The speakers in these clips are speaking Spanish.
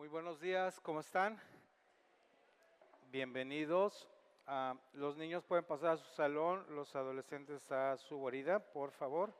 Muy buenos días, ¿cómo están? Bienvenidos. Los niños pueden pasar a su salón, los adolescentes a su guarida, por favor.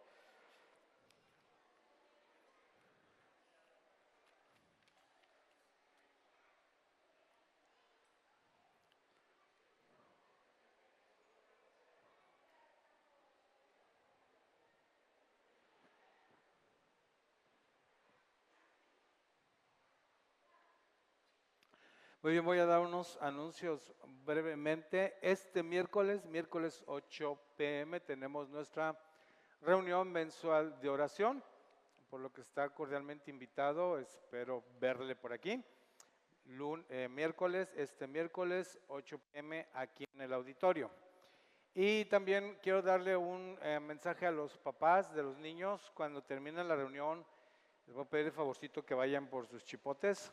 Muy bien, voy a dar unos anuncios brevemente. Este miércoles 8 p.m., tenemos nuestra reunión mensual de oración, por lo que está cordialmente invitado. Espero verle por aquí. Miércoles 8 p.m. aquí en el auditorio. Y también quiero darle un mensaje a los papás de los niños. Cuando termine la reunión, les voy a pedir el favorcito que vayan por sus chipotes,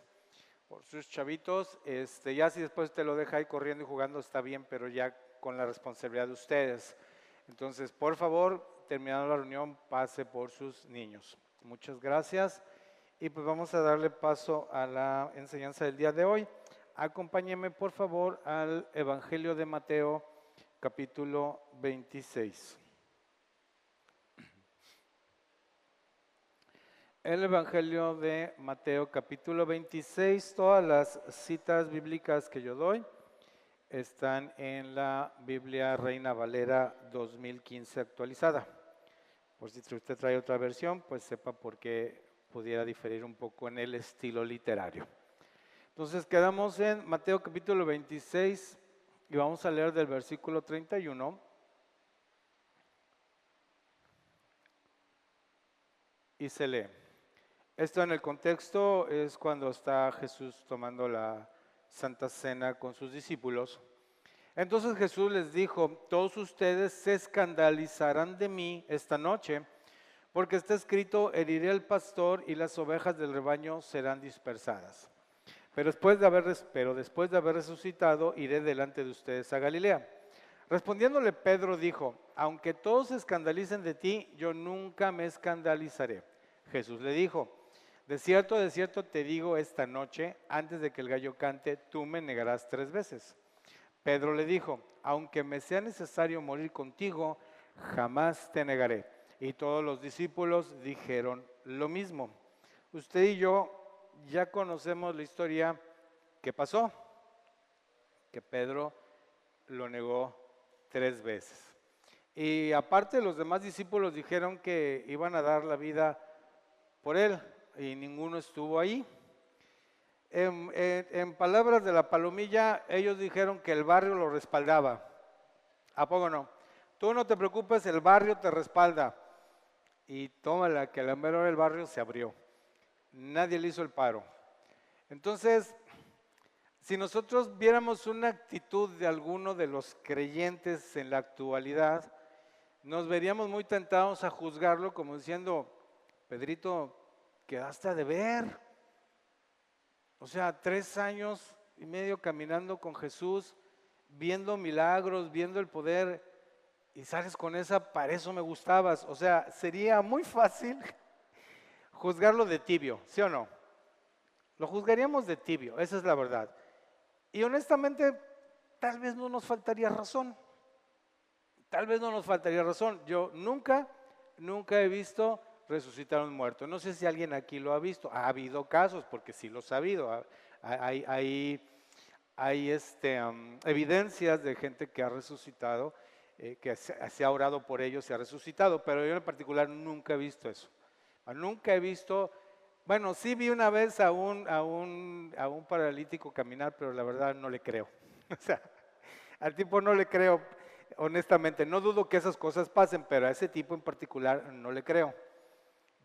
por sus chavitos. Ya si después te lo deja ahí corriendo y jugando está bien, pero ya con la responsabilidad de ustedes. Entonces, por favor, terminando la reunión, pase por sus niños. Muchas gracias. Y pues vamos a darle paso a la enseñanza del día de hoy. Acompáñenme, por favor, al Evangelio de Mateo, capítulo 26. El Evangelio de Mateo, capítulo 26, todas las citas bíblicas que yo doy están en la Biblia Reina Valera 2015 actualizada. Por si usted trae otra versión, pues sepa por qué pudiera diferir un poco en el estilo literario. Entonces quedamos en Mateo capítulo 26 y vamos a leer del versículo 31. Y se lee. Esto en el contexto es cuando está Jesús tomando la Santa Cena con sus discípulos. Entonces Jesús les dijo: todos ustedes se escandalizarán de mí esta noche, porque está escrito: heriré al pastor y las ovejas del rebaño serán dispersadas. Pero después de haber resucitado, iré delante de ustedes a Galilea. Respondiéndole Pedro dijo: aunque todos se escandalicen de ti, yo nunca me escandalizaré. Jesús le dijo: de cierto te digo, esta noche, antes de que el gallo cante, tú me negarás 3 veces. Pedro le dijo: aunque me sea necesario morir contigo, jamás te negaré. Y todos los discípulos dijeron lo mismo. Usted y yo ya conocemos la historia que pasó, que Pedro lo negó 3 veces. Y aparte los demás discípulos dijeron que iban a dar la vida por él y ninguno estuvo ahí. En palabras de la palomilla, ellos dijeron que el barrio lo respaldaba. ¿A poco no? Tú no te preocupes, el barrio te respalda. Y tómala, que la mera hora el barrio se abrió. Nadie le hizo el paro. Entonces, si nosotros viéramos una actitud de alguno de los creyentes en la actualidad, nos veríamos muy tentados a juzgarlo como diciendo: Pedrito, quedaste a deber. O sea, 3 años y medio caminando con Jesús, viendo milagros, viendo el poder, y sales con esa: para eso me gustabas. O sea, sería muy fácil juzgarlo de tibio, ¿sí o no? Lo juzgaríamos de tibio, esa es la verdad. Y honestamente, tal vez no nos faltaría razón. Tal vez no nos faltaría razón. Yo nunca he visto resucitar a un muerto. No sé si alguien aquí lo ha visto. Ha habido casos, porque sí los ha habido. Hay evidencias de gente que ha resucitado, que se ha orado por ellos y ha resucitado, pero yo en particular nunca he visto eso. Nunca he visto, bueno, sí vi una vez a un paralítico caminar, pero la verdad no le creo. O sea, al tipo no le creo, honestamente. No dudo que esas cosas pasen, pero a ese tipo en particular no le creo.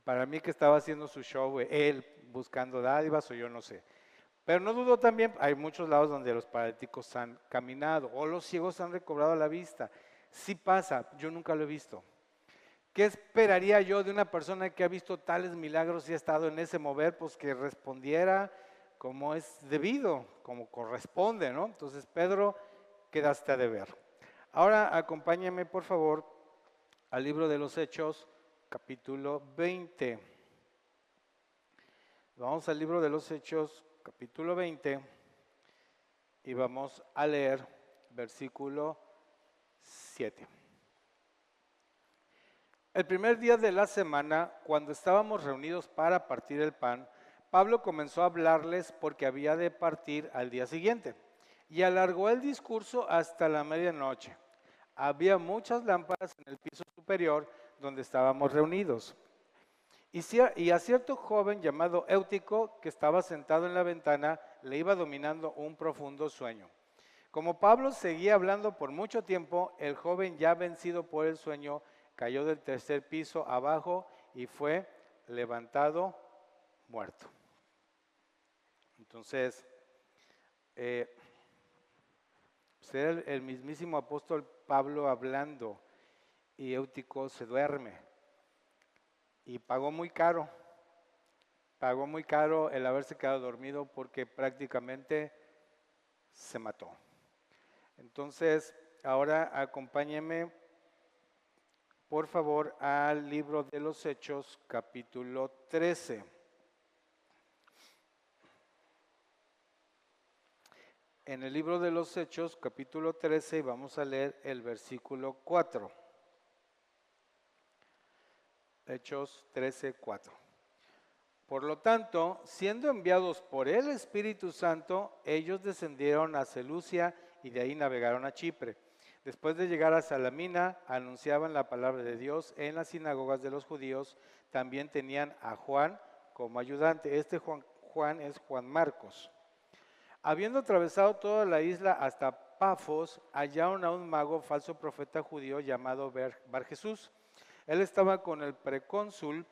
Para mí que estaba haciendo su show, él buscando dádivas o yo no sé. Pero no dudo también, hay muchos lados donde los paralíticos han caminado o los ciegos han recobrado la vista. Sí pasa, yo nunca lo he visto. ¿Qué esperaría yo de una persona que ha visto tales milagros y ha estado en ese mover? Pues que respondiera como es debido, como corresponde, ¿no? Entonces, Pedro, quedaste a deber. Ahora acompáñame, por favor, al libro de los Hechos, capítulo 20. Vamos al libro de los Hechos, capítulo 20, y vamos a leer versículo 7. El primer día de la semana, cuando estábamos reunidos para partir el pan, Pablo comenzó a hablarles porque había de partir al día siguiente, y alargó el discurso hasta la medianoche. Había muchas lámparas en el piso superior donde estábamos reunidos. Y a cierto joven llamado Éutico, que estaba sentado en la ventana, le iba dominando un profundo sueño. Como Pablo seguía hablando por mucho tiempo, el joven, ya vencido por el sueño, cayó del tercer piso abajo y fue levantado muerto. Entonces, era el mismísimo apóstol Pablo hablando, y Éutico se duerme. Y pagó muy caro el haberse quedado dormido, porque prácticamente se mató. Entonces, ahora acompáñenme, por favor, al libro de los Hechos, capítulo 13. En el libro de los Hechos, capítulo 13, vamos a leer el versículo 4. Hechos 13, 4. Por lo tanto, siendo enviados por el Espíritu Santo, ellos descendieron a Seleucia y de ahí navegaron a Chipre. Después de llegar a Salamina, anunciaban la palabra de Dios en las sinagogas de los judíos. También tenían a Juan como ayudante. Este Juan es Juan Marcos. Habiendo atravesado toda la isla hasta Pafos, hallaron a un mago, falso profeta judío llamado Bar-Jesús. Él estaba con el precónsul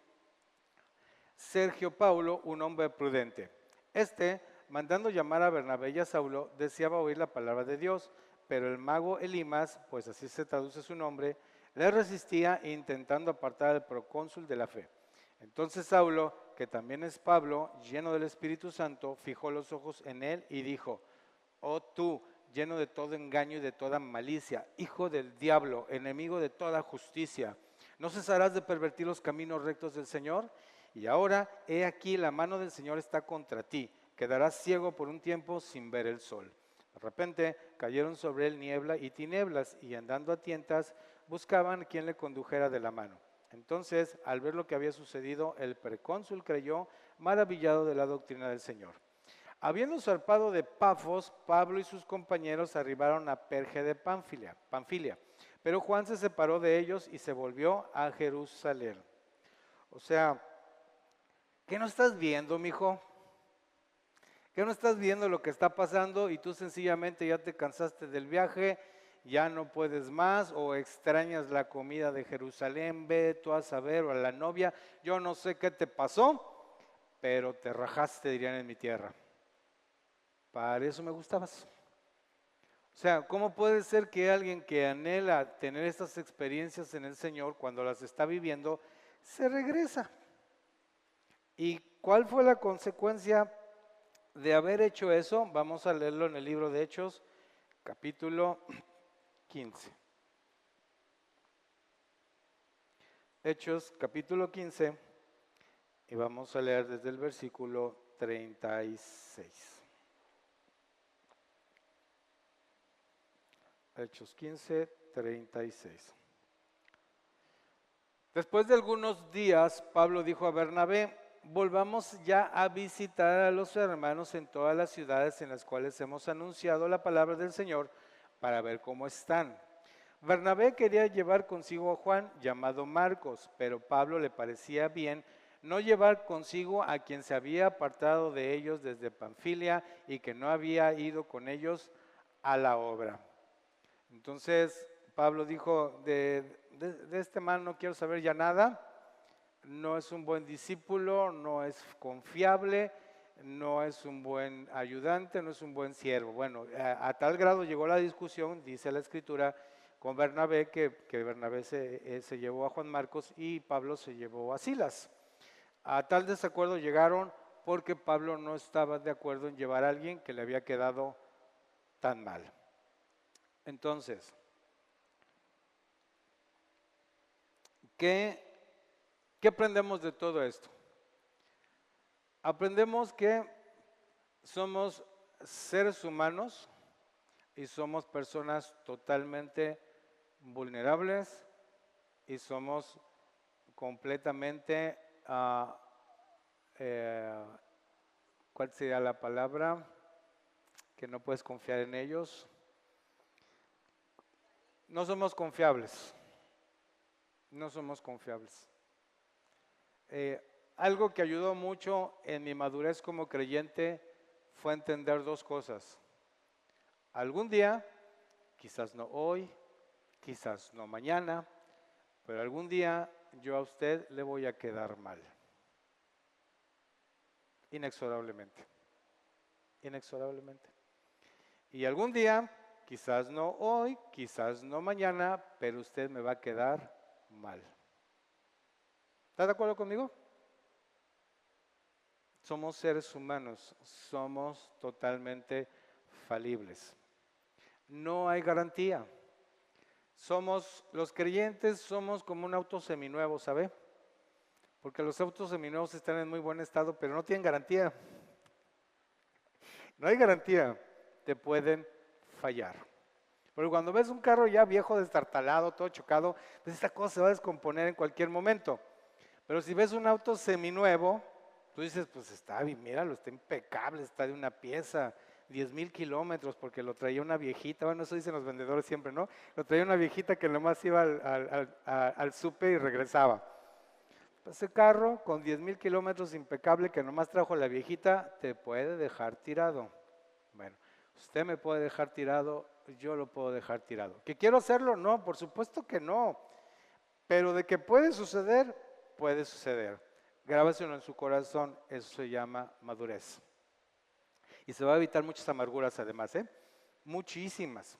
Sergio Paulo, un hombre prudente. Mandando llamar a Bernabé y a Saulo, deseaba oír la palabra de Dios, pero el mago Elimas, pues así se traduce su nombre, le resistía, intentando apartar al procónsul de la fe. Entonces Saulo, que también es Pablo, lleno del Espíritu Santo, fijó los ojos en él y dijo: oh tú, lleno de todo engaño y de toda malicia, hijo del diablo, enemigo de toda justicia, ¿no cesarás de pervertir los caminos rectos del Señor? Y ahora, he aquí, la mano del Señor está contra ti, quedarás ciego por un tiempo sin ver el sol. De repente cayeron sobre él niebla y tinieblas, y andando a tientas buscaban quien le condujera de la mano. Entonces, al ver lo que había sucedido, el precónsul creyó, maravillado de la doctrina del Señor. Habiendo zarpado de Pafos, Pablo y sus compañeros arribaron a Perge de Panfilia, pero Juan se separó de ellos y se volvió a Jerusalén. O sea, ¿qué no estás viendo, mijo? ¿Qué no estás viendo lo que está pasando y tú sencillamente ya te cansaste del viaje, ya no puedes más, o extrañas la comida de Jerusalén? Ve tú a saber, o a la novia, yo no sé qué te pasó, pero te rajaste, dirían en mi tierra. Para eso me gustabas. O sea, ¿cómo puede ser que alguien que anhela tener estas experiencias en el Señor, cuando las está viviendo, se regresa? ¿Y cuál fue la consecuencia de haber hecho eso? Vamos a leerlo en el libro de Hechos, capítulo 15. Hechos, capítulo 15, y vamos a leer desde el versículo 36. Hechos 15, 36. Después de algunos días, Pablo dijo a Bernabé: volvamos ya a visitar a los hermanos en todas las ciudades en las cuales hemos anunciado la palabra del Señor, para ver cómo están. Bernabé quería llevar consigo a Juan, llamado Marcos, pero Pablo le parecía bien no llevar consigo a quien se había apartado de ellos desde Panfilia y que no había ido con ellos a la obra. Entonces Pablo dijo: de este man no quiero saber ya nada, no es un buen discípulo, no es confiable, no es un buen ayudante, no es un buen siervo. Bueno, a tal grado llegó la discusión, dice la Escritura, con Bernabé, que Bernabé se llevó a Juan Marcos y Pablo se llevó a Silas. A tal desacuerdo llegaron porque Pablo no estaba de acuerdo en llevar a alguien que le había quedado tan mal. Entonces, ¿qué aprendemos de todo esto? Aprendemos que somos seres humanos y somos personas totalmente vulnerables y somos completamente, ¿cuál sería la palabra? Que no puedes confiar en ellos. No somos confiables, no somos confiables. Algo que ayudó mucho en mi madurez como creyente fue entender dos cosas. Algún día, quizás no hoy, quizás no mañana, pero algún día yo a usted le voy a quedar mal. Inexorablemente, inexorablemente. Y algún día, quizás no hoy, quizás no mañana, pero usted me va a quedar mal. ¿Está de acuerdo conmigo? Somos seres humanos, somos totalmente falibles. No hay garantía. Los creyentes somos como un auto seminuevo, ¿sabe? Porque los autos seminuevos están en muy buen estado, pero no tienen garantía. No hay garantía, te pueden fallar. Pero cuando ves un carro ya viejo, destartalado, todo chocado, pues esta cosa se va a descomponer en cualquier momento. Pero si ves un auto seminuevo, tú dices, pues está bien, míralo, está impecable, está de una pieza, 10,000 kilómetros, porque lo traía una viejita, bueno, eso dicen los vendedores siempre, ¿no? Lo traía una viejita que nomás iba al súper y regresaba. Ese carro con 10,000 kilómetros impecable que nomás trajo la viejita, te puede dejar tirado. Bueno, usted me puede dejar tirado, yo lo puedo dejar tirado. ¿Que quiero hacerlo? No, por supuesto que no. Pero de que puede suceder, puede suceder. Grábaselo en su corazón, eso se llama madurez. Y se va a evitar muchas amarguras además, muchísimas.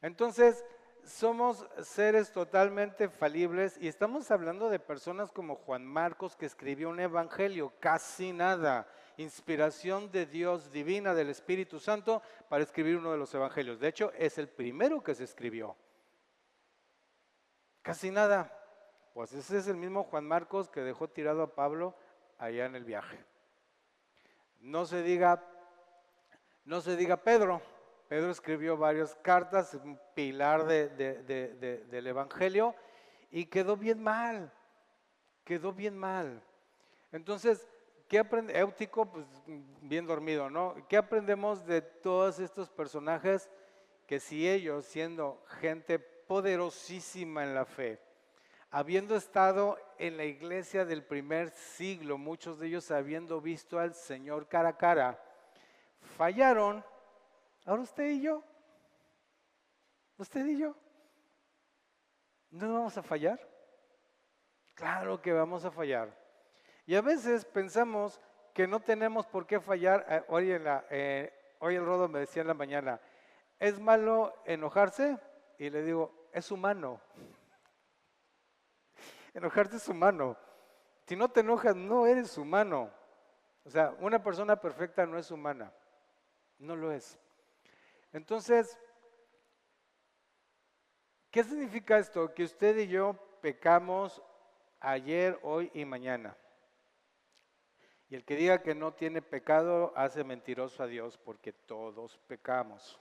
Entonces, somos seres totalmente falibles y estamos hablando de personas como Juan Marcos, que escribió un evangelio, casi nada, inspiración de Dios divina, del Espíritu Santo, para escribir uno de los evangelios. De hecho, es el primero que se escribió. Casi nada. Pues ese es el mismo Juan Marcos que dejó tirado a Pablo allá en el viaje. No se diga Pedro. Pedro escribió varias cartas, un pilar del Evangelio, y quedó bien mal, quedó bien mal. Entonces, ¿qué aprende? Éutico, pues bien dormido, ¿no? ¿Qué aprendemos de todos estos personajes? Que si ellos, siendo gente poderosísima en la fe, habiendo estado en la iglesia del primer siglo, muchos de ellos habiendo visto al Señor cara a cara, fallaron. Ahora usted y yo, ¿no vamos a fallar? Claro que vamos a fallar. Y a veces pensamos que no tenemos por qué fallar. Hoy el Rodo me decía en la mañana, ¿es malo enojarse? Y le digo, es humano. Enojarse es humano. Si no te enojas, no eres humano. O sea, una persona perfecta no es humana. No lo es. Entonces, ¿qué significa esto? Que usted y yo pecamos ayer, hoy y mañana. Y el que diga que no tiene pecado hace mentiroso a Dios, porque todos pecamos.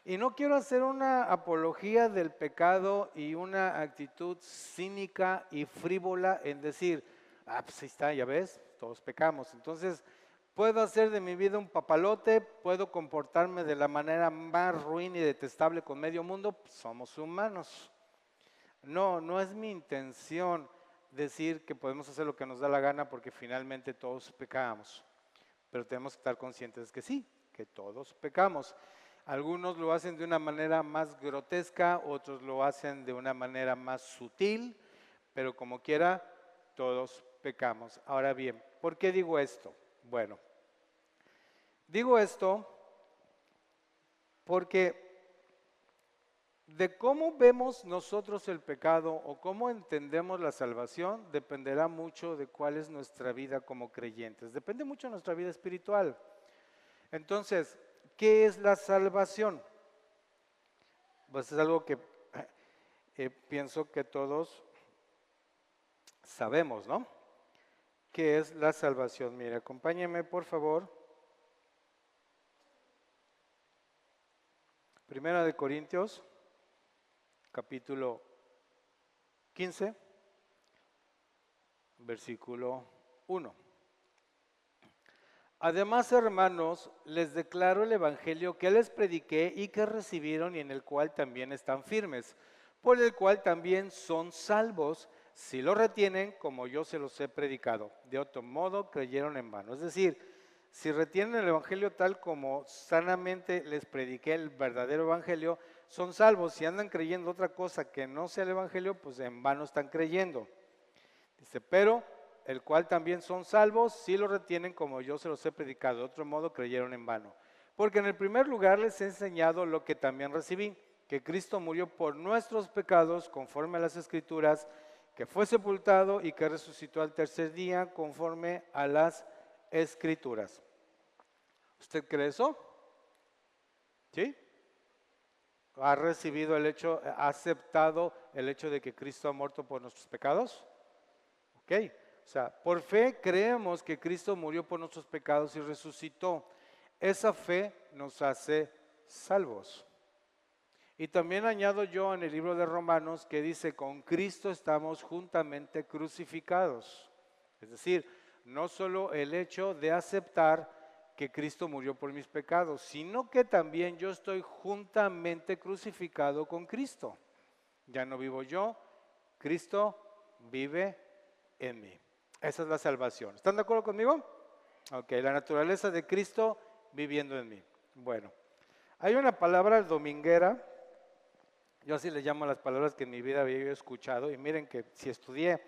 Y no quiero hacer una apología del pecado y una actitud cínica y frívola en decir, pues ahí está, ya ves, todos pecamos. Entonces, puedo hacer de mi vida un papalote, puedo comportarme de la manera más ruin y detestable con medio mundo, pues somos humanos. No, no es mi intención decir que podemos hacer lo que nos da la gana porque finalmente todos pecamos. Pero tenemos que estar conscientes que sí, que todos pecamos. Algunos lo hacen de una manera más grotesca, otros lo hacen de una manera más sutil, pero como quiera, todos pecamos. Ahora bien, ¿por qué digo esto? Bueno, digo esto porque de cómo vemos nosotros el pecado o cómo entendemos la salvación dependerá mucho de cuál es nuestra vida como creyentes. Depende mucho de nuestra vida espiritual. Entonces, ¿qué es la salvación? Pues es algo que pienso que todos sabemos, ¿no? ¿Qué es la salvación? Mire, acompáñeme por favor Primera de Corintios, capítulo 15, versículo 1. Además, hermanos, les declaro el evangelio que les prediqué y que recibieron y en el cual también están firmes, por el cual también son salvos si lo retienen como yo se los he predicado. De otro modo, creyeron en vano. Es decir, si retienen el evangelio tal como sanamente les prediqué el verdadero evangelio, son salvos. Si andan creyendo otra cosa que no sea el evangelio, pues en vano están creyendo. Dice, pero el cual también son salvos si lo retienen como yo se los he predicado. De otro modo creyeron en vano. Porque en el primer lugar les he enseñado lo que también recibí, que Cristo murió por nuestros pecados conforme a las Escrituras, que fue sepultado y que resucitó al tercer día conforme a las Escrituras. ¿Usted cree eso? ¿Sí? ¿Ha recibido el hecho, ha aceptado el hecho de que Cristo ha muerto por nuestros pecados? Ok. O sea, por fe creemos que Cristo murió por nuestros pecados y resucitó. Esa fe nos hace salvos. Y también añado yo en el libro de Romanos que dice, con Cristo estamos juntamente crucificados. Es decir, no solo el hecho de aceptar que Cristo murió por mis pecados, sino que también yo estoy juntamente crucificado con Cristo. Ya no vivo yo, Cristo vive en mí. Esa es la salvación. ¿Están de acuerdo conmigo? Ok, la naturaleza de Cristo viviendo en mí. Bueno, hay una palabra dominguera, yo así le llamo a las palabras que en mi vida había escuchado, y miren que sí estudié,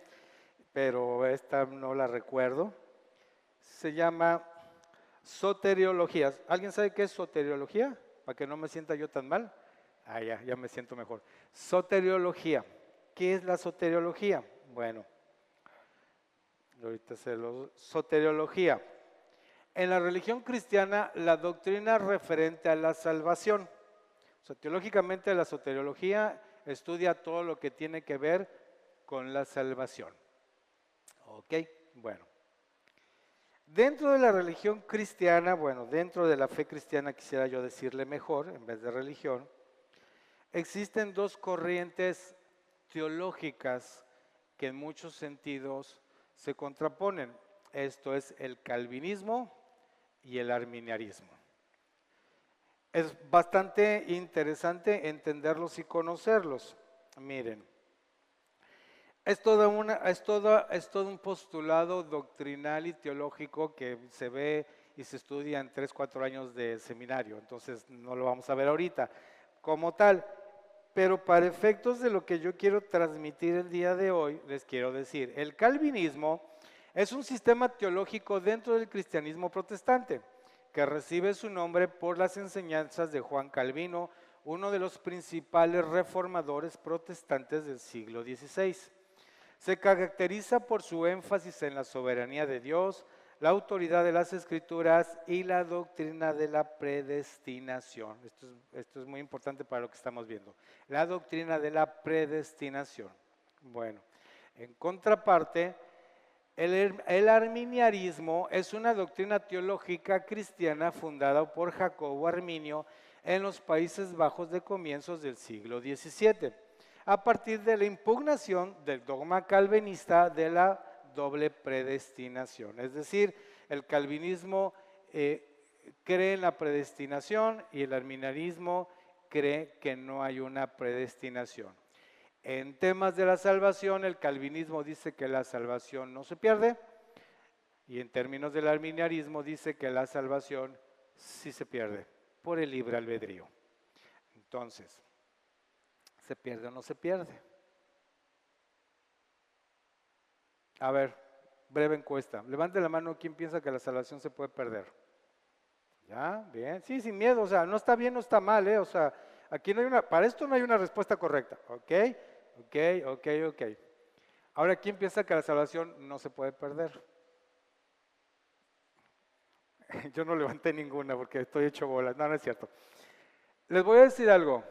pero esta no la recuerdo. Se llama soteriología. ¿Alguien sabe qué es soteriología? Para que no me sienta yo tan mal. Ya me siento mejor. Soteriología. ¿Qué es la soteriología? Bueno, ahorita soteriología. En la religión cristiana, la doctrina referente a la salvación. O sea, teológicamente la soteriología estudia todo lo que tiene que ver con la salvación. Ok, bueno. Dentro de la religión cristiana, bueno, dentro de la fe cristiana quisiera yo decirle mejor, en vez de religión, existen dos corrientes teológicas que en muchos sentidos se contraponen. Esto es el calvinismo y el arminianismo. Es bastante interesante entenderlos y conocerlos. Miren, es todo un postulado doctrinal y teológico que se ve y se estudia en 3, 4 años de seminario, entonces no lo vamos a ver ahorita como tal. Pero para efectos de lo que yo quiero transmitir el día de hoy, les quiero decir, el calvinismo es un sistema teológico dentro del cristianismo protestante que recibe su nombre por las enseñanzas de Juan Calvino, uno de los principales reformadores protestantes del siglo XVI. Se caracteriza por su énfasis en la soberanía de Dios, la autoridad de las Escrituras y la doctrina de la predestinación. Esto es muy importante para lo que estamos viendo. La doctrina de la predestinación. Bueno, en contraparte, el arminianismo es una doctrina teológica cristiana fundada por Jacobo Arminio en los Países Bajos de comienzos del siglo XVII, a partir de la impugnación del dogma calvinista de la doble predestinación. Es decir, el calvinismo cree en la predestinación y el arminianismo cree que no hay una predestinación. En temas de la salvación, el calvinismo dice que la salvación no se pierde y en términos del arminianismo dice que la salvación sí se pierde por el libre albedrío. Entonces, ¿se pierde o no se pierde? A ver, breve encuesta. Levante la mano, ¿quién piensa que la salvación se puede perder? ¿Ya? Bien. Sí, sin miedo. O sea, no está bien, no está mal, ¿eh? O sea, aquí no hay para esto no hay una respuesta correcta. ¿Ok? Ok. Ahora, ¿quién piensa que la salvación no se puede perder? Yo no levanté ninguna porque estoy hecho bolas. No, no es cierto. Les voy a decir algo.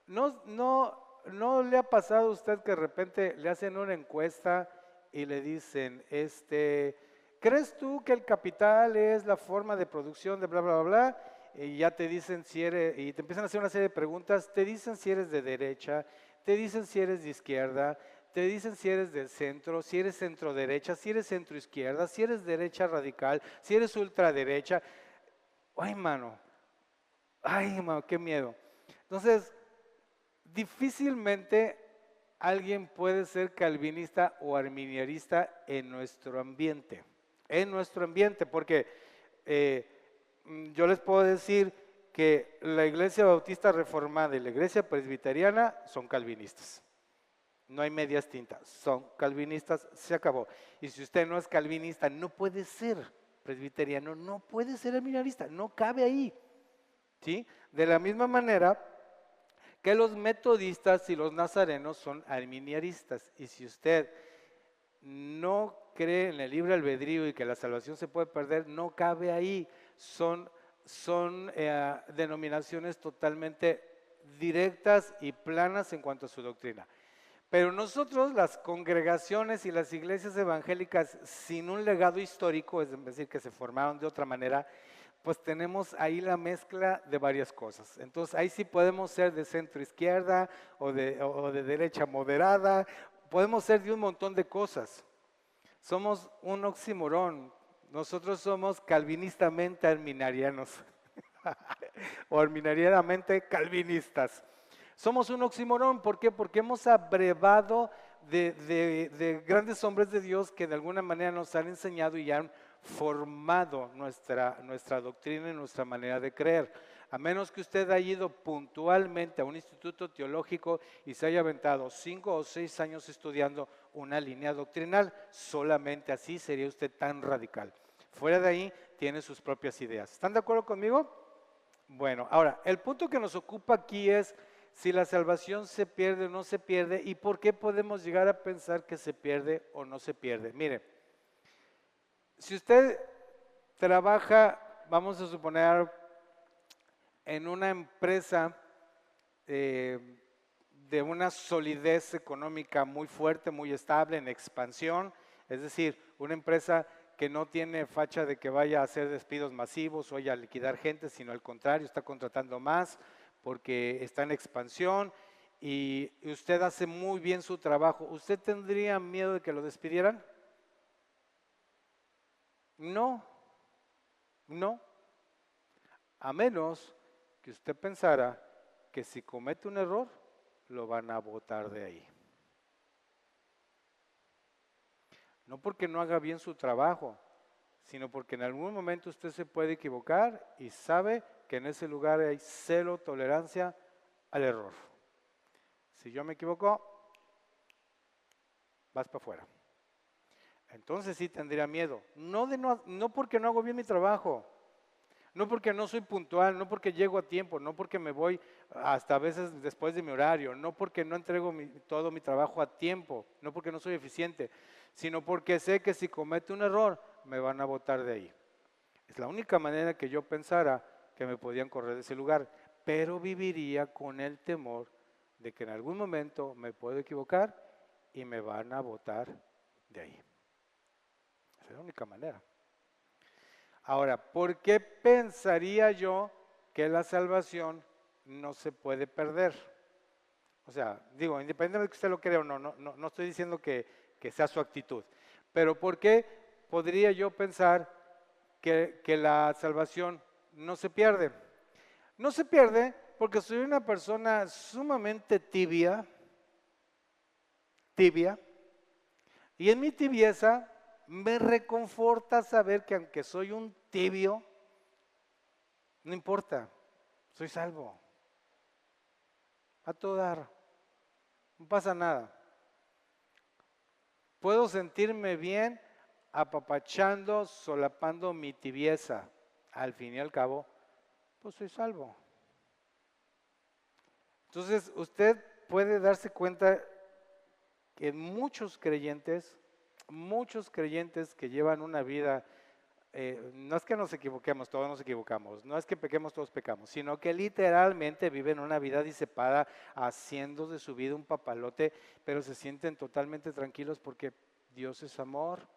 ¿No le ha pasado a usted que de repente le hacen una encuesta y le dicen, ¿crees tú que el capital es la forma de producción de bla, bla, bla, bla? y ya te dicen si eres, y te empiezan a hacer una serie de preguntas, te dicen si eres de derecha, te dicen si eres de izquierda, te dicen si eres del centro, si eres centro derecha, si eres centro izquierda, si eres derecha radical, si eres ultraderecha. Ay, mano, qué miedo. Entonces, difícilmente alguien puede ser calvinista o arminianista en nuestro ambiente, porque yo les puedo decir que la Iglesia Bautista Reformada y la Iglesia Presbiteriana son calvinistas. No hay medias tintas, son calvinistas, se acabó. Y si usted no es calvinista, no puede ser presbiteriano, no puede ser arminianista, no cabe ahí. ¿Sí? De la misma manera que los metodistas y los nazarenos son arminianistas. Y si usted no cree en el libre albedrío y que la salvación se puede perder, no cabe ahí. Son denominaciones totalmente directas y planas en cuanto a su doctrina. Pero nosotros, las congregaciones y las iglesias evangélicas sin un legado histórico, es decir, que se formaron de otra manera, pues tenemos ahí la mezcla de varias cosas. Entonces ahí sí podemos ser de centro izquierda o de derecha moderada, podemos ser de un montón de cosas. Somos un oxímoron, nosotros somos calvinistamente arminarianos o arminarianamente calvinistas. Somos un oxímoron, ¿por qué? Porque hemos abrevado de grandes hombres de Dios que de alguna manera nos han enseñado y han formado nuestra doctrina y nuestra manera de creer. A menos que usted haya ido puntualmente a un instituto teológico y se haya aventado 5 o 6 años estudiando una línea doctrinal, solamente así sería usted tan radical. Fuera de ahí, tiene sus propias ideas. ¿Están de acuerdo conmigo? Bueno, ahora, el punto que nos ocupa aquí es si la salvación se pierde o no se pierde y por qué podemos llegar a pensar que se pierde o no se pierde. Mire, si usted trabaja, vamos a suponer, en una empresa de una solidez económica muy fuerte, muy estable, en expansión, es decir, una empresa que no tiene facha de que vaya a hacer despidos masivos o vaya a liquidar gente, sino al contrario, está contratando más porque está en expansión y usted hace muy bien su trabajo, ¿usted tendría miedo de que lo despidieran? No, no, a menos que usted pensara que si comete un error, lo van a botar de ahí. No porque no haga bien su trabajo, sino porque en algún momento usted se puede equivocar y sabe que en ese lugar hay cero tolerancia al error. Si yo me equivoco, vas para afuera. Entonces sí tendría miedo. No porque no hago bien mi trabajo, no porque no soy puntual, no porque llego a tiempo, no porque me voy hasta a veces después de mi horario, no porque no entrego todo mi trabajo a tiempo, no porque no soy eficiente, sino porque sé que si cometo un error me van a botar de ahí. Es la única manera que yo pensara que me podían correr de ese lugar, pero viviría con el temor de que en algún momento me puedo equivocar y me van a botar de ahí. Esa es la única manera. Ahora, ¿por qué pensaría yo que la salvación no se puede perder? O sea, digo, independientemente de que usted lo crea o no estoy diciendo que sea su actitud, pero ¿por qué podría yo pensar que la salvación no se pierde? No se pierde porque soy una persona sumamente tibia, y en mi tibieza me reconforta saber que aunque soy un tibio, no importa, soy salvo. A todo dar, no pasa nada. Puedo sentirme bien apapachando, solapando mi tibieza. Al fin y al cabo, pues soy salvo. Entonces, usted puede darse cuenta que muchos creyentes que llevan una vida, no es que nos equivoquemos, todos nos equivocamos, no es que pequemos, todos pecamos, sino que literalmente viven una vida disipada, haciendo de su vida un papalote, pero se sienten totalmente tranquilos porque Dios es amor.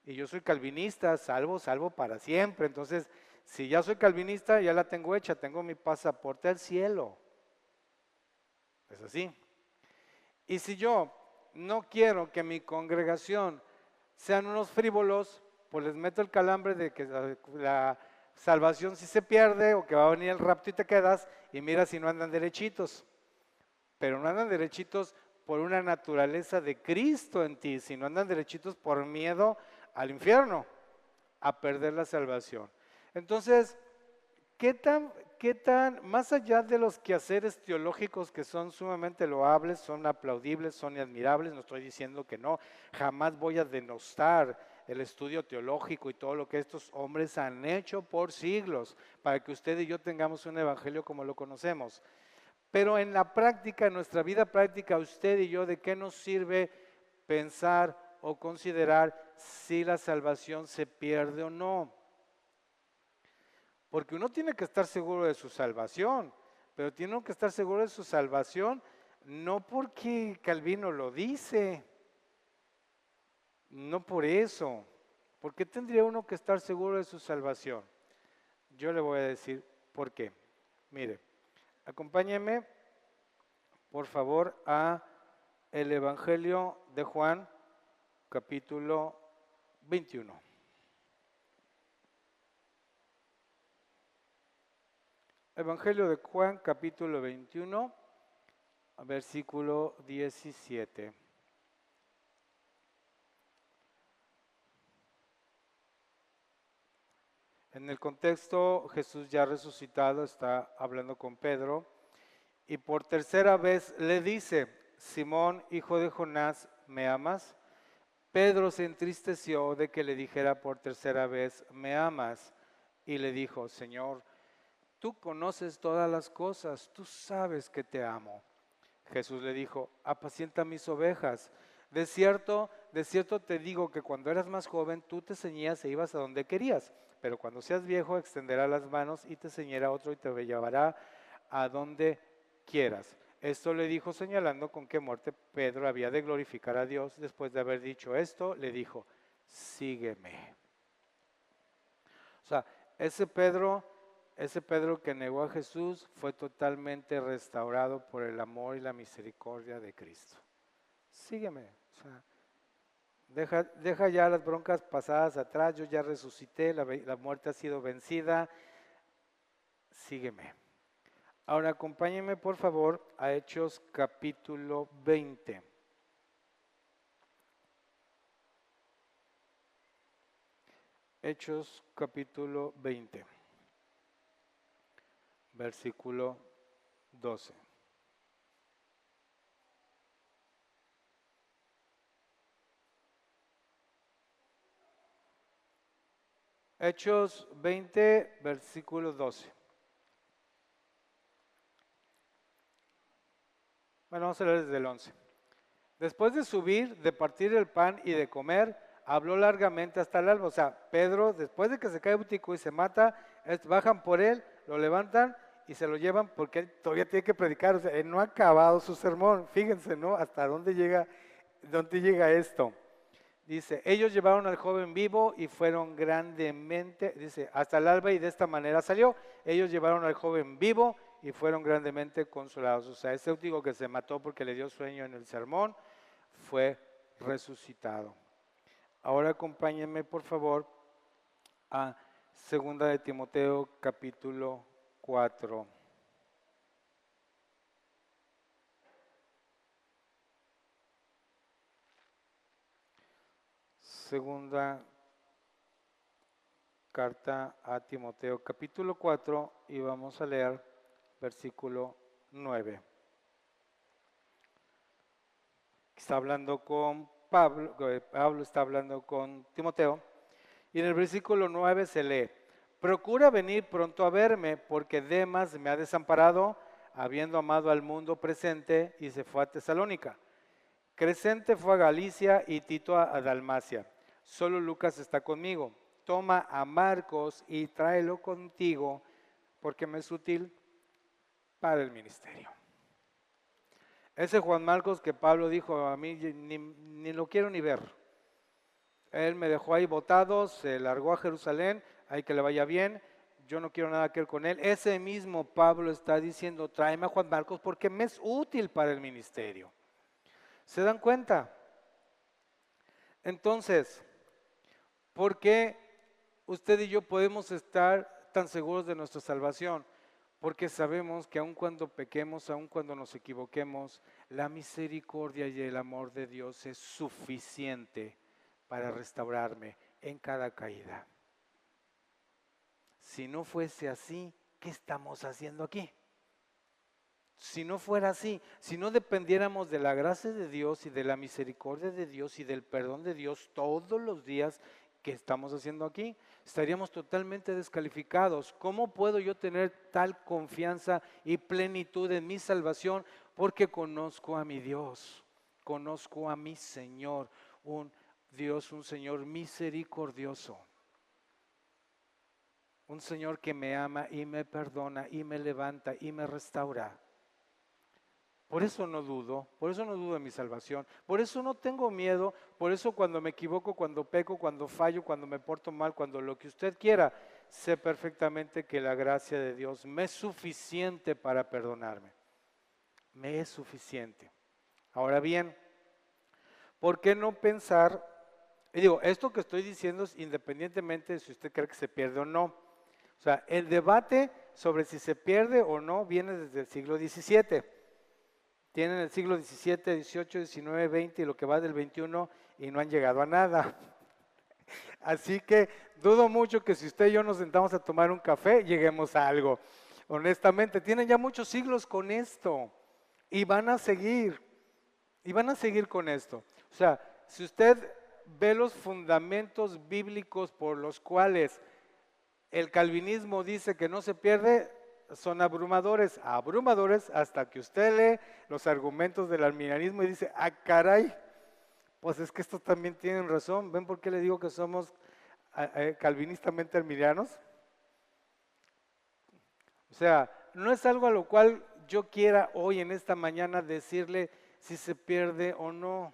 Y yo soy calvinista, salvo para siempre. Entonces, si ya soy calvinista, ya la tengo hecha, tengo mi pasaporte al cielo. Es así. Y si yo no quiero que mi congregación sean unos frívolos, pues les meto el calambre de que la salvación sí se pierde o que va a venir el rapto y te quedas y mira si no andan derechitos. Pero no andan derechitos por una naturaleza de Cristo en ti, sino andan derechitos por miedo al infierno, a perder la salvación. Entonces, ¿qué tan, más allá de los quehaceres teológicos que son sumamente loables, son aplaudibles, son admirables, no estoy diciendo que no, jamás voy a denostar el estudio teológico y todo lo que estos hombres han hecho por siglos, para que usted y yo tengamos un evangelio como lo conocemos. Pero en la práctica, en nuestra vida práctica, usted y yo, ¿de qué nos sirve pensar o considerar si la salvación se pierde o no? Porque uno tiene que estar seguro de su salvación, pero tiene que estar seguro de su salvación no porque Calvino lo dice, no por eso. ¿Por qué tendría uno que estar seguro de su salvación? Yo le voy a decir por qué. Mire, acompáñeme por favor a el Evangelio de Juan, capítulo 21. Evangelio de Juan, capítulo 21, versículo 17. En el contexto, Jesús ya resucitado está hablando con Pedro y por tercera vez le dice: Simón, hijo de Jonás, ¿me amas? Pedro se entristeció de que le dijera por tercera vez: ¿me amas? Y le dijo: Señor, tú conoces todas las cosas, tú sabes que te amo. Jesús le dijo: apacienta mis ovejas. De cierto te digo que cuando eras más joven tú te ceñías e ibas a donde querías, pero cuando seas viejo extenderá las manos y te ceñirá otro y te llevará a donde quieras. Esto le dijo señalando con qué muerte Pedro había de glorificar a Dios. Después de haber dicho esto, le dijo: sígueme. O sea, ese Pedro que negó a Jesús fue totalmente restaurado por el amor y la misericordia de Cristo. Sígueme. O sea, deja ya las broncas pasadas atrás, yo ya resucité, la muerte ha sido vencida. Sígueme. Ahora acompáñenme por favor a Hechos capítulo 20. Hechos capítulo 20, versículo 12. Hechos 20, versículo 12. Bueno, vamos a leer desde el 11. Después de subir, de partir el pan y de comer, habló largamente hasta el alba. O sea, Pedro, después de que se cae Butico y se mata, bajan por él, lo levantan y se lo llevan porque él todavía tiene que predicar. O sea, él no ha acabado su sermón. Fíjense, ¿no? Hasta dónde llega esto. Dice: ellos llevaron al joven vivo y fueron grandemente, dice, hasta el alba, y de esta manera salió. Ellos llevaron al joven vivo y fueron grandemente consolados. O sea, ese Eutico que se mató porque le dio sueño en el sermón fue resucitado. Ahora acompáñenme por favor a 2 de Timoteo capítulo 4. Segunda carta a Timoteo capítulo 4 y vamos a leer versículo 9. Está hablando con Pablo está hablando con Timoteo y en el versículo 9 se lee: procura venir pronto a verme porque Demas me ha desamparado habiendo amado al mundo presente y se fue a Tesalónica. Crescente fue a Galicia y Tito a Dalmacia. Solo Lucas está conmigo. Toma a Marcos y tráelo contigo porque me es útil para el ministerio. Ese Juan Marcos que Pablo dijo: a mí ni lo quiero ni ver. Él me dejó ahí botado, se largó a Jerusalén, hay que le vaya bien. yo no quiero nada que ver con él. Ese mismo Pablo está diciendo, tráeme a Juan Marcos porque me es útil para el ministerio. ¿Se dan cuenta? Entonces, ¿por qué usted y yo podemos estar tan seguros de nuestra salvación? Porque sabemos que aun cuando pequemos, aun cuando nos equivoquemos, la misericordia y el amor de Dios es suficiente para restaurarme en cada caída. Si no fuese así, ¿qué estamos haciendo aquí? Si no fuera así, si no dependiéramos de la gracia de Dios y de la misericordia de Dios y del perdón de Dios todos los días que estamos haciendo aquí, estaríamos totalmente descalificados. ¿Cómo puedo yo tener tal confianza y plenitud en mi salvación? Porque conozco a mi Dios, conozco a mi Señor, un Dios, un Señor misericordioso. Un Señor que me ama y me perdona y me levanta y me restaura. Por eso no dudo de mi salvación, por eso no tengo miedo, por eso cuando me equivoco, cuando peco, cuando fallo, cuando me porto mal, cuando lo que usted quiera, sé perfectamente que la gracia de Dios me es suficiente para perdonarme. Me es suficiente. Ahora bien, ¿por qué no pensar? Y digo, esto que estoy diciendo es independientemente de si usted cree que se pierde o no. O sea, el debate sobre si se pierde o no viene desde el siglo XVII. Tienen el siglo XVII, XVIII, XIX, XX y lo que va del XXI y no han llegado a nada. Así que dudo mucho que si usted y yo nos sentamos a tomar un café, lleguemos a algo. Honestamente, tienen ya muchos siglos con esto y van a seguir con esto. O sea, si usted ve los fundamentos bíblicos por los cuales el calvinismo dice que no se pierde, son abrumadores hasta que usted lee los argumentos del arminianismo y dice, ah caray, pues es que estos también tienen razón. ¿Ven por qué le digo que somos calvinistamente arminianos? O sea, no es algo a lo cual yo quiera hoy en esta mañana decirle si se pierde o no.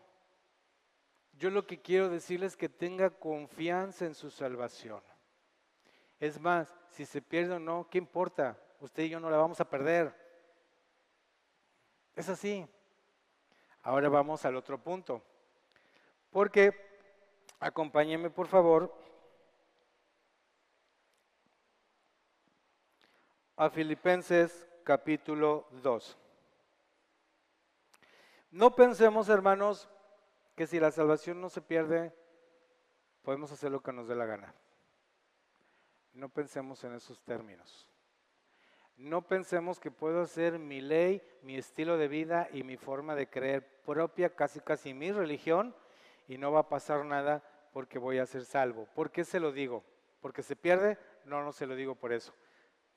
Yo lo que quiero decirle es que tenga confianza en su salvación. Es más, si se pierde o no, ¿qué importa? Usted y yo no la vamos a perder. Es así. Ahora vamos al otro punto. Porque, acompáñenme por favor a Filipenses capítulo 2. No pensemos, hermanos, que si la salvación no se pierde, podemos hacer lo que nos dé la gana. No pensemos en esos términos. No pensemos que puedo hacer mi ley, mi estilo de vida y mi forma de creer propia, casi mi religión, y no va a pasar nada porque voy a ser salvo. ¿Por qué se lo digo? ¿Porque se pierde? No, no se lo digo por eso.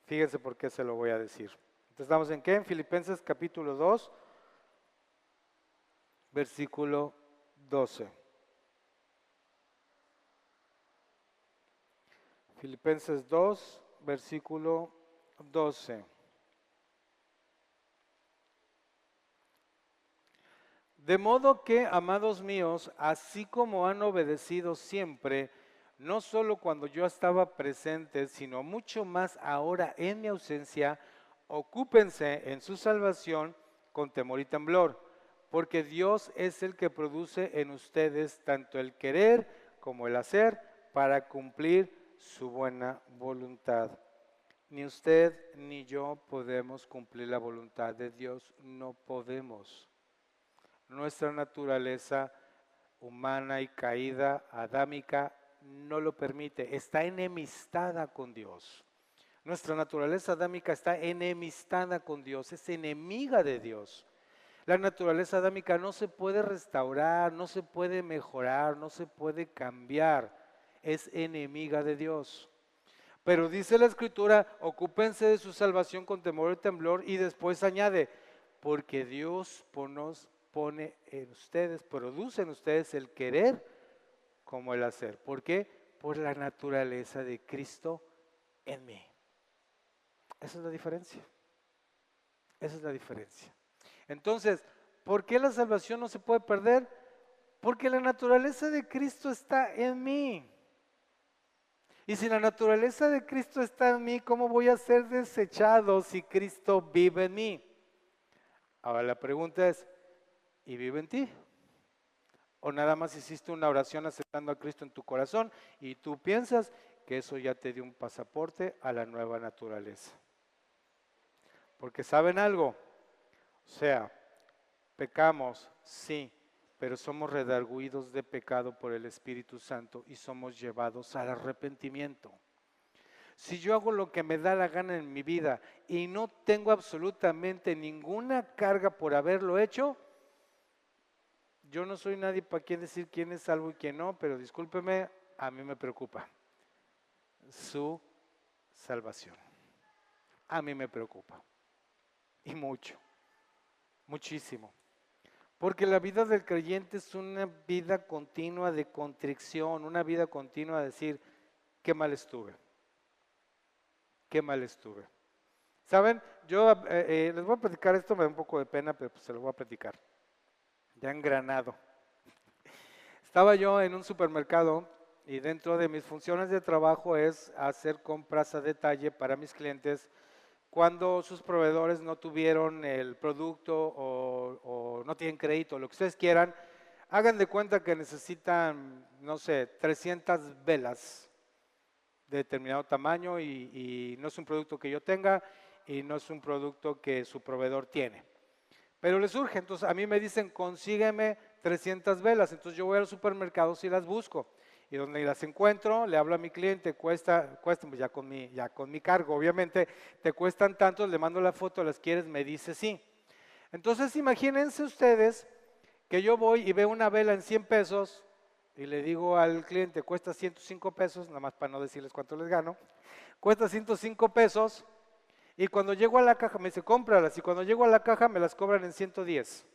Fíjense por qué se lo voy a decir. Entonces, ¿estamos en qué? En Filipenses capítulo 2, versículo 12. Filipenses 2, versículo 12. De modo que, amados míos, así como han obedecido siempre, no solo cuando yo estaba presente, sino mucho más ahora en mi ausencia, ocúpense en su salvación con temor y temblor, porque Dios es el que produce en ustedes tanto el querer como el hacer para cumplir su buena voluntad. Ni usted ni yo podemos cumplir la voluntad de Dios, no podemos. Nuestra naturaleza humana y caída, adámica, no lo permite, está enemistada con Dios. Nuestra naturaleza adámica está enemistada con Dios, es enemiga de Dios. La naturaleza adámica no se puede restaurar, no se puede mejorar, no se puede cambiar, es enemiga de Dios. Pero dice la Escritura, ocúpense de su salvación con temor y temblor, y después añade, porque Dios pone en ustedes, produce en ustedes el querer como el hacer. ¿Por qué? Por la naturaleza de Cristo en mí. Esa es la diferencia. Esa es la diferencia. Entonces, ¿por qué la salvación no se puede perder? Porque la naturaleza de Cristo está en mí. Y si la naturaleza de Cristo está en mí, ¿cómo voy a ser desechado si Cristo vive en mí? Ahora la pregunta es, ¿y vive en ti? ¿O nada más hiciste una oración aceptando a Cristo en tu corazón y tú piensas que eso ya te dio un pasaporte a la nueva naturaleza? Porque ¿saben algo? O sea, pecamos, sí, pero somos redarguidos de pecado por el Espíritu Santo y somos llevados al arrepentimiento. Si yo hago lo que me da la gana en mi vida y no tengo absolutamente ninguna carga por haberlo hecho, yo no soy nadie para quien decir quién es salvo y quién no, pero discúlpeme, a mí me preocupa su salvación. A mí me preocupa. Y mucho, muchísimo. Porque la vida del creyente es una vida continua de contrición, una vida continua de decir, qué mal estuve, qué mal estuve. ¿Saben? Yo les voy a platicar esto, me da un poco de pena, pero pues se lo voy a platicar. Ya en Granado. Estaba yo en un supermercado y dentro de mis funciones de trabajo es hacer compras a detalle para mis clientes cuando sus proveedores no tuvieron el producto o no tienen crédito, lo que ustedes quieran. Hagan de cuenta que necesitan, no sé, 300 velas de determinado tamaño y no es un producto que yo tenga y no es un producto que su proveedor tiene. Pero les surge, entonces a mí me dicen, consígueme 300 velas, entonces yo voy a los supermercados y las busco. Y donde las encuentro, le hablo a mi cliente, cuesta pues ya con mi cargo, obviamente, te cuestan tanto, le mando la foto, ¿las quieres? Me dice sí. Entonces imagínense ustedes que yo voy y veo una vela en 100 pesos y le digo al cliente, cuesta 105 pesos, nada más para no decirles cuánto les gano, cuesta 105 pesos. Y cuando llego a la caja me dice, cómpralas. Y cuando llego a la caja me las cobran en 110.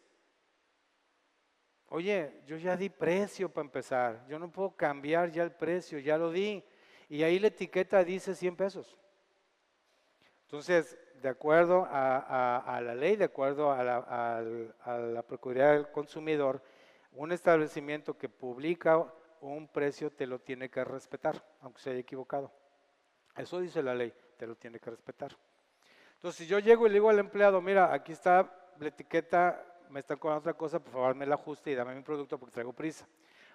Oye, yo ya di precio para empezar. Yo no puedo cambiar ya el precio, ya lo di. Y ahí la etiqueta dice 100 pesos. Entonces, de acuerdo a la ley, de acuerdo a la Procuraduría del Consumidor, un establecimiento que publica un precio te lo tiene que respetar, aunque se haya equivocado. Eso dice la ley, te lo tiene que respetar. Entonces, si yo llego y le digo al empleado, mira, aquí está la etiqueta, me están cobrando otra cosa, por favor me la ajuste y dame mi producto porque traigo prisa.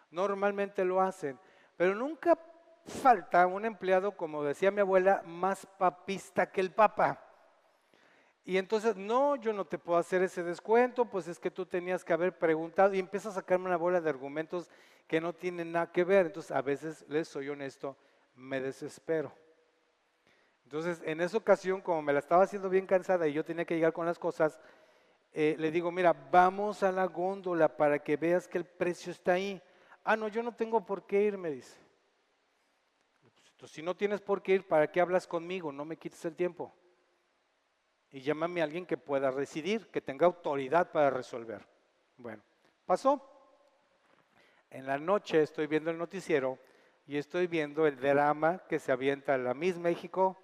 Normalmente lo hacen, pero nunca falta un empleado, como decía mi abuela, más papista que el papa. Y entonces, no, yo no te puedo hacer ese descuento, pues es que tú tenías que haber preguntado y empieza a sacarme una bola de argumentos que no tienen nada que ver. Entonces, a veces, les soy honesto, me desespero. Entonces, en esa ocasión, como me la estaba haciendo bien cansada y yo tenía que llegar con las cosas, le digo, mira, vamos a la góndola para que veas que el precio está ahí. Ah, no, yo no tengo por qué ir, me dice. Entonces, si no tienes por qué ir, ¿para qué hablas conmigo? No me quites el tiempo. Y llámame a alguien que pueda residir, que tenga autoridad para resolver. Bueno, pasó. En la noche estoy viendo el noticiero y estoy viendo el drama que se avienta la Miss México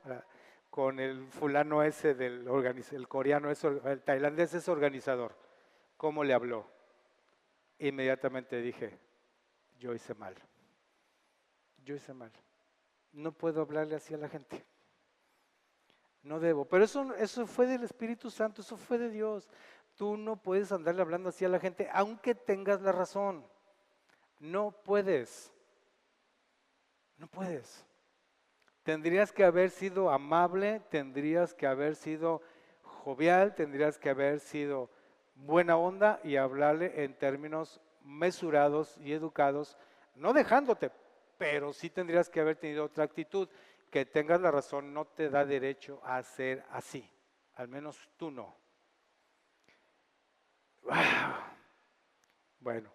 con el fulano ese el coreano, el tailandés ese organizador. ¿Cómo le habló? Inmediatamente dije, yo hice mal. Yo hice mal. No puedo hablarle así a la gente. No debo. Pero eso fue del Espíritu Santo, eso fue de Dios. Tú no puedes andarle hablando así a la gente, aunque tengas la razón. No puedes. No puedes. Tendrías que haber sido amable, tendrías que haber sido jovial, tendrías que haber sido buena onda y hablarle en términos mesurados y educados, no dejándote, pero sí tendrías que haber tenido otra actitud. Que tengas la razón no te da derecho a ser así, al menos tú no. Bueno,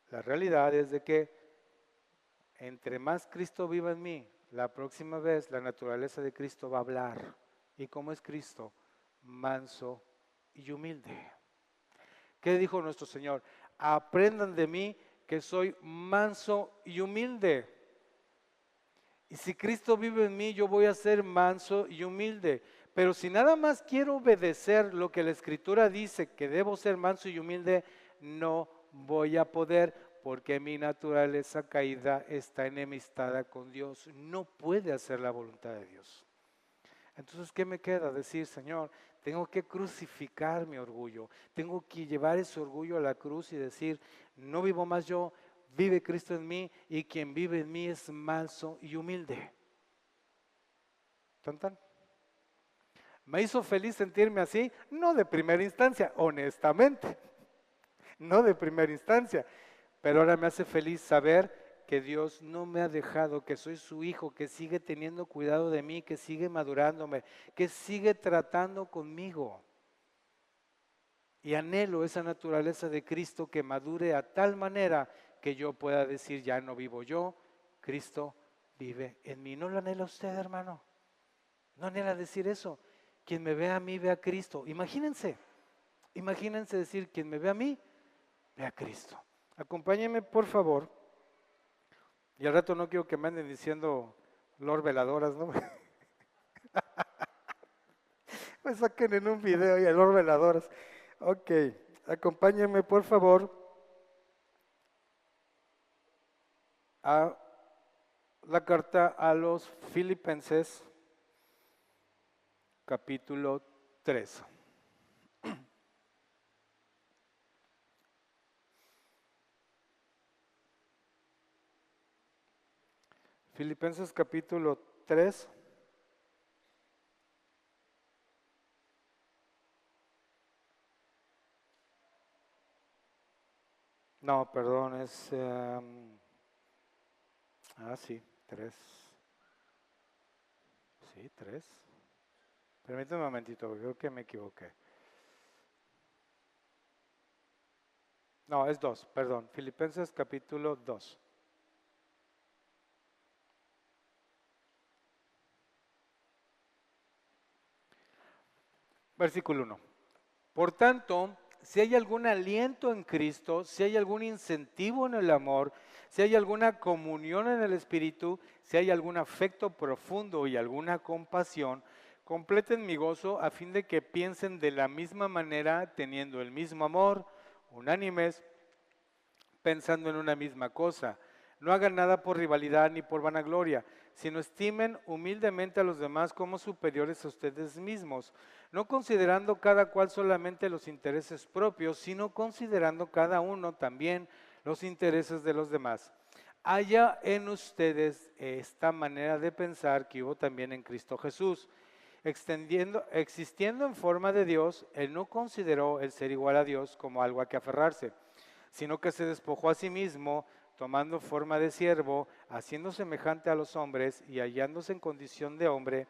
la realidad es de que entre más Cristo viva en mí, la próxima vez la naturaleza de Cristo va a hablar. ¿Y cómo es Cristo? Manso y humilde. ¿Qué dijo nuestro Señor? Aprendan de mí que soy manso y humilde. Y si Cristo vive en mí, yo voy a ser manso y humilde. Pero si nada más quiero obedecer lo que la Escritura dice, que debo ser manso y humilde, no voy a poder, porque mi naturaleza caída está enemistada con Dios. No puede hacer la voluntad de Dios. Entonces, ¿qué me queda? Decir, Señor, tengo que crucificar mi orgullo, tengo que llevar ese orgullo a la cruz y decir, no vivo más yo, vive Cristo en mí, y quien vive en mí es manso y humilde. ¿Tan, tan? ¿Me hizo feliz sentirme así? No de primera instancia, honestamente, no de primera instancia, pero ahora me hace feliz saber que Dios no me ha dejado, que soy su hijo, que sigue teniendo cuidado de mí, que sigue madurándome, que sigue tratando conmigo. Y anhelo esa naturaleza de Cristo que madure a tal manera que yo pueda decir, ya no vivo yo, Cristo vive en mí. ¿No lo anhela usted, hermano? ¿No anhela decir eso? Quien me ve a mí, ve a Cristo. Imagínense decir, quien me ve a mí, ve a Cristo. Acompáñenme, por favor. Y al rato no quiero que me anden diciendo Lord Veladoras, ¿no? Me saquen en un video y a Lord Veladoras. Ok, acompáñenme, por favor, a la carta a los Filipenses, capítulo 3. Filipenses capítulo 3. No, perdón, es... sí, 3. Sí, 3. Permítame un momentito, porque creo que me equivoqué. No, es 2, perdón. Filipenses capítulo 2. Versículo 1. Por tanto, si hay algún aliento en Cristo, si hay algún incentivo en el amor, si hay alguna comunión en el Espíritu, si hay algún afecto profundo y alguna compasión, completen mi gozo a fin de que piensen de la misma manera, teniendo el mismo amor, unánimes, pensando en una misma cosa. No hagan nada por rivalidad ni por vanagloria, sino estimen humildemente a los demás como superiores a ustedes mismos, no considerando cada cual solamente los intereses propios, sino considerando cada uno también los intereses de los demás. Haya en ustedes esta manera de pensar que hubo también en Cristo Jesús. Existiendo en forma de Dios, Él no consideró el ser igual a Dios como algo a que aferrarse, sino que se despojó a sí mismo, tomando forma de siervo, haciendo semejante a los hombres y hallándose en condición de hombre,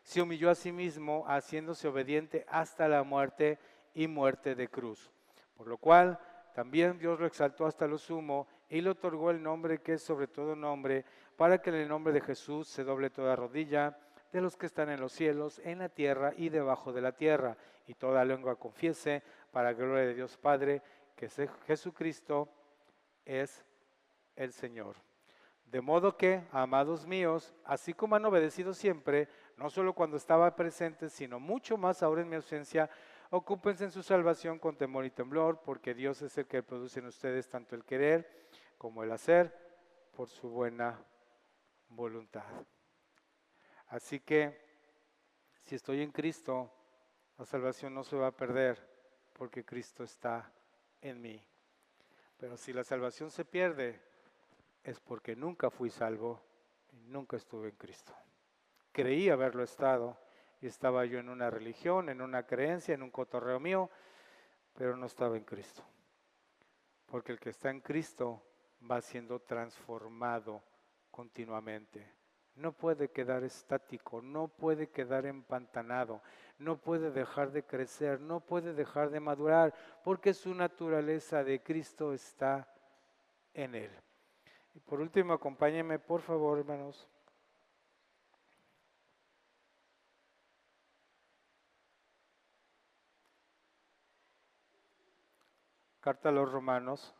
se humilló a sí mismo, haciéndose obediente hasta la muerte y muerte de cruz. Por lo cual también Dios lo exaltó hasta lo sumo y le otorgó el nombre que es sobre todo nombre, para que en el nombre de Jesús se doble toda rodilla de los que están en los cielos, en la tierra y debajo de la tierra, y toda lengua confiese, para gloria de Dios Padre, que Jesucristo es el Señor. De modo que, amados míos, así como han obedecido siempre, no solo cuando estaba presente, sino mucho más ahora en mi ausencia, ocúpense en su salvación con temor y temblor, porque Dios es el que produce en ustedes tanto el querer como el hacer por su buena voluntad. Así que, si estoy en Cristo, la salvación no se va a perder, porque Cristo está en mí. Pero si la salvación se pierde, es porque nunca fui salvo y nunca estuve en Cristo. Creí haberlo estado y estaba yo en una religión, en una creencia, en un cotorreo mío, pero no estaba en Cristo. Porque el que está en Cristo va siendo transformado continuamente. No puede quedar estático, no puede quedar empantanado, no puede dejar de crecer, no puede dejar de madurar, porque su naturaleza de Cristo está en él. Y por último, acompáñenme, por favor, hermanos. Carta a los Romanos.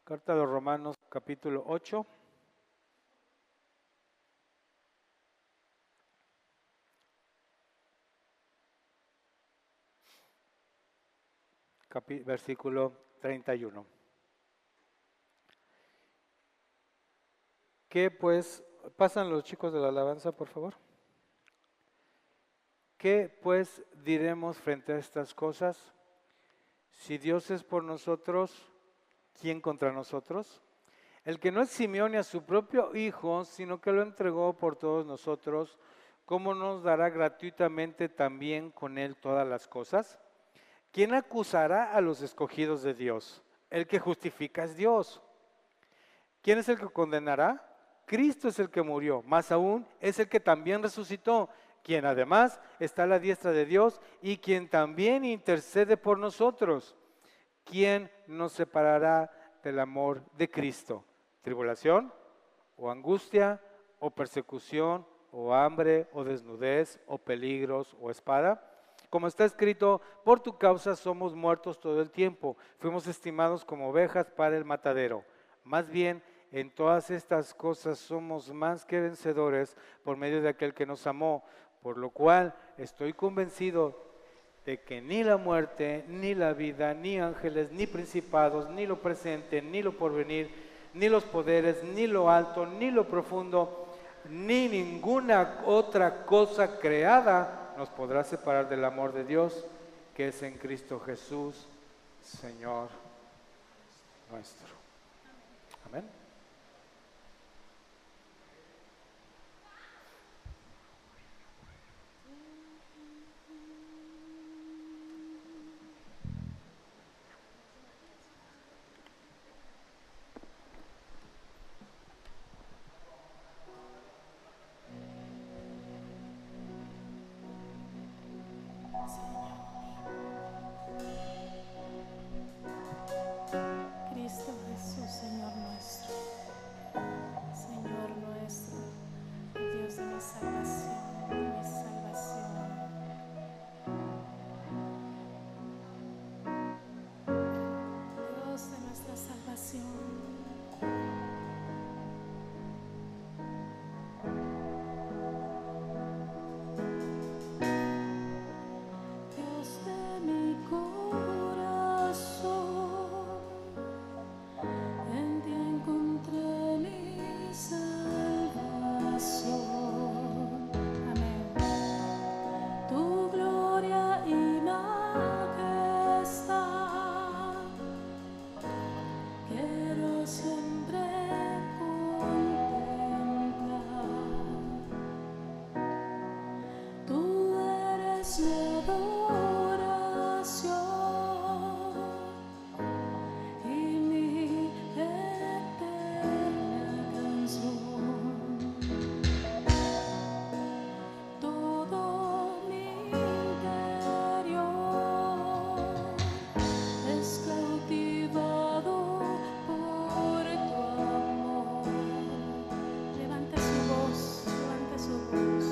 Carta a los Romanos, capítulo 8. versículo 31. ¿Qué pues, pasan los chicos de la alabanza, por favor? ¿Qué pues diremos frente a estas cosas? Si Dios es por nosotros, ¿quién contra nosotros? El que no eximió ni a su propio Hijo, sino que lo entregó por todos nosotros, ¿cómo nos dará gratuitamente también con Él todas las cosas? ¿Quién acusará a los escogidos de Dios? El que justifica es Dios. ¿Quién es el que condenará? Cristo es el que murió, más aún es el que también resucitó, quien además está a la diestra de Dios y quien también intercede por nosotros. ¿Quién nos separará del amor de Cristo? ¿Tribulación o angustia o persecución o hambre o desnudez o peligros o espada? Como está escrito, por tu causa somos muertos todo el tiempo, fuimos estimados como ovejas para el matadero. Más bien, en todas estas cosas somos más que vencedores por medio de aquel que nos amó, por lo cual estoy convencido de que ni la muerte, ni la vida, ni ángeles, ni principados, ni lo presente, ni lo porvenir, ni los poderes, ni lo alto, ni lo profundo, ni ninguna otra cosa creada nos podrá separar del amor de Dios, que es en Cristo Jesús, Señor nuestro. Amén. Cristo Jesús, Señor nuestro, Dios de mi salvación, Dios de nuestra salvación. Dios de mi corazón, en ti encontré mi salvación. Amén. Tu gloria y majestad quiero siempre contemplar. Tú eres mi adoración y mi eterna canción. Todo mi interior es cautivado por tu amor. Levante su voz, levante su voz.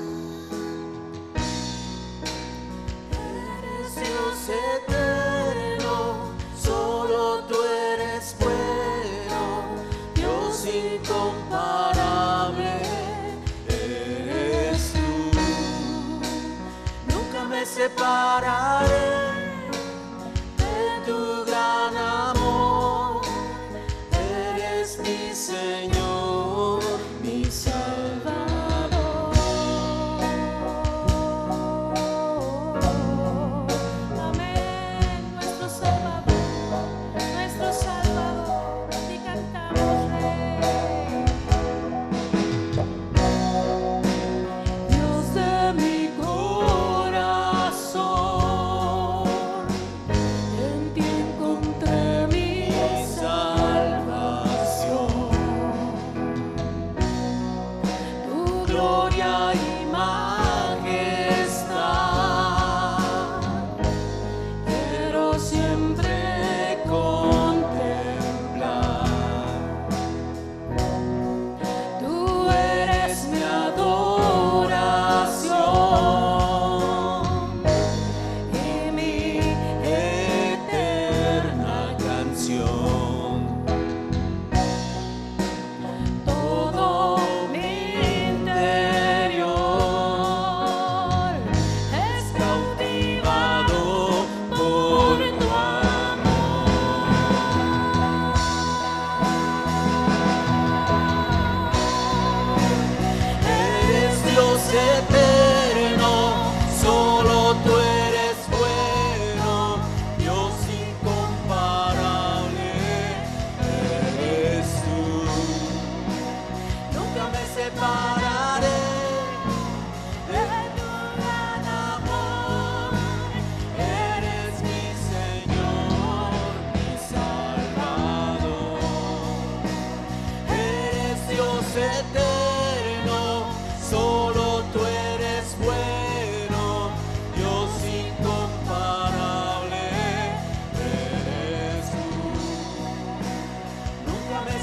Eres Dios eterno, solo tú eres bueno, Dios incomparable, eres tú. Nunca me separaré de tu gran amor, eres mi Señor, mi Salvador. Amén, nuestro Salvador, a ti cantamos, Rey. Dios de mi corazón,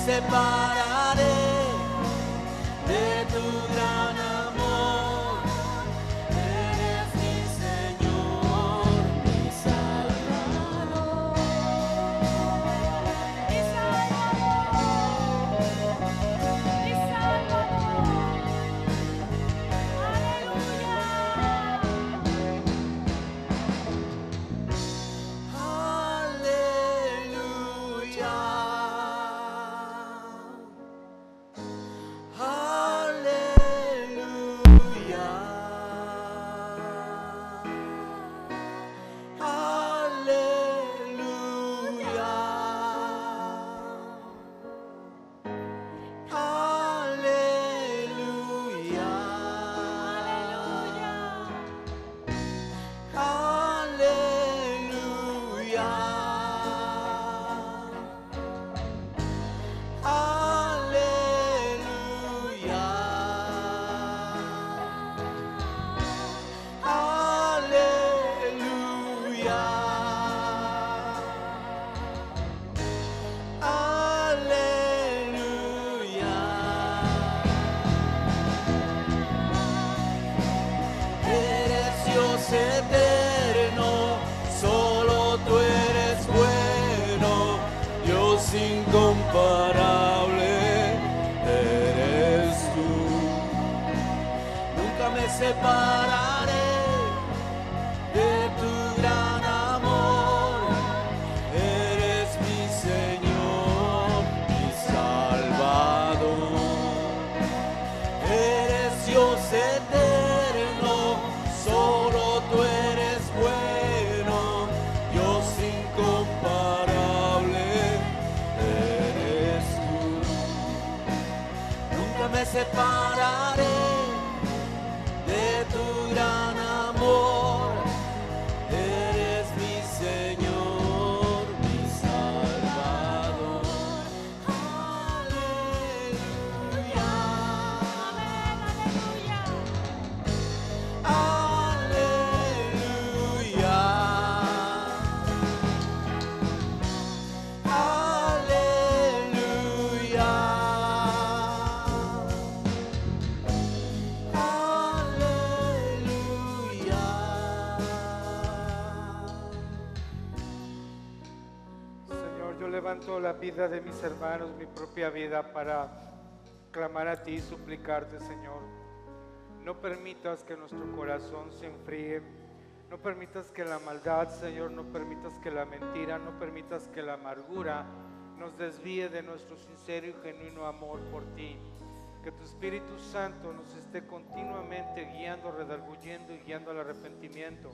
separaré de tu gran amor. Eres mi Señor, mi Salvador. Mi Salvador, mi Salvador. Aleluya. Eres Dios eterno, solo tú eres bueno, Dios incomparable eres tú. Nunca me separaré de tu gran amor. Eres mi Señor, mi Salvador. Eres Dios eterno, solo tú eres bueno, Dios incomparable eres tú. Nunca me separaré de tu gran amor. Eres mi Señor, mi Salvador. Aleluya. Amén, aleluya. Aleluya. Aleluya. Señor, yo levanto la vida de mis hermanos, mi propia vida, para clamar a ti y suplicarte, Señor. No permitas que nuestro corazón se enfríe. No permitas que la maldad, Señor, no permitas que la mentira, no permitas que la amargura nos desvíe de nuestro sincero y genuino amor por ti. Que tu Espíritu Santo nos esté continuamente guiando, redarguyendo y guiando al arrepentimiento.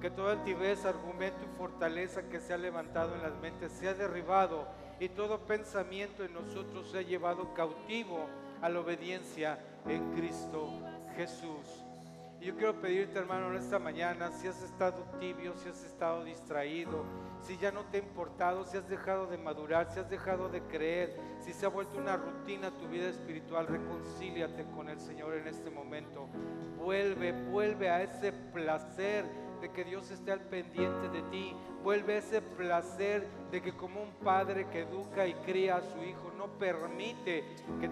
Que toda altivez, argumento y fortaleza que se ha levantado en las mentes sea derribado y todo pensamiento en nosotros sea llevado cautivo a la obediencia en Cristo Jesús. Y yo quiero pedirte, hermano, en esta mañana, si has estado tibio, si has estado distraído, si ya no te ha importado, si has dejado de madurar, si has dejado de creer, si se ha vuelto una rutina tu vida espiritual, reconcíliate con el Señor en este momento. Vuelve a ese placer de que Dios esté al pendiente de ti. Vuelve a ese placer de que, como un padre que educa y cría a su hijo, no permite que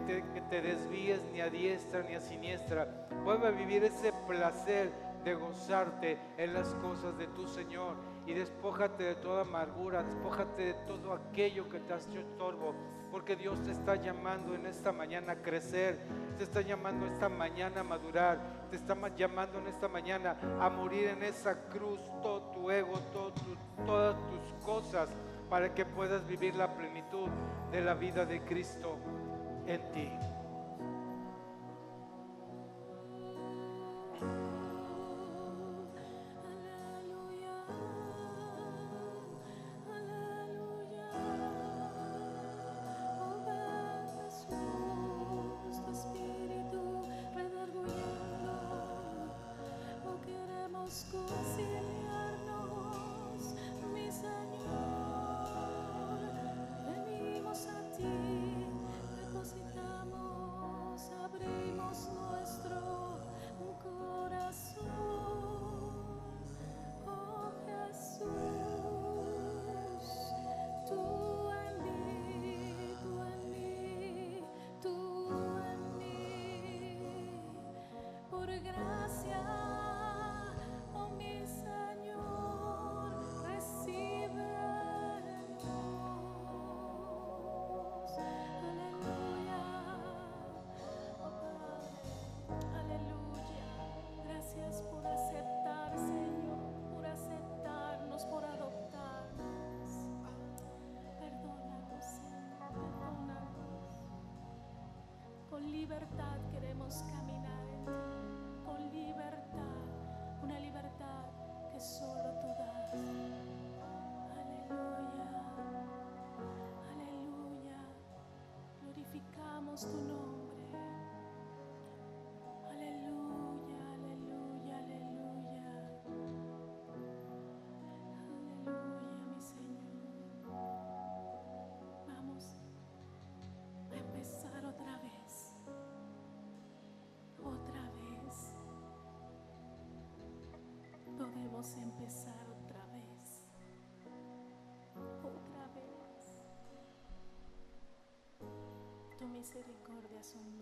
te desvíes ni a diestra ni a siniestra. Vuelve a vivir ese placer de gozarte en las cosas de tu Señor, y despójate de toda amargura, despójate de todo aquello que te ha hecho estorbo, porque Dios te está llamando en esta mañana a crecer, te está llamando esta mañana a madurar, te está llamando en esta mañana a morir en esa cruz todo tu ego, todas tus cosas, para que puedas vivir la plenitud de la vida de Cristo en ti. Conciliarnos, mi Señor, venimos a ti, depositamos libertad queremos caminar en ti, con libertad, una libertad que solo tú das. Aleluya, aleluya, glorificamos tu nombre. Aleluya, aleluya, aleluya. Aleluya, mi Señor. Vamos a empezar otra vez. Otra vez. Podemos empezar otra vez. Otra vez. Tu misericordia son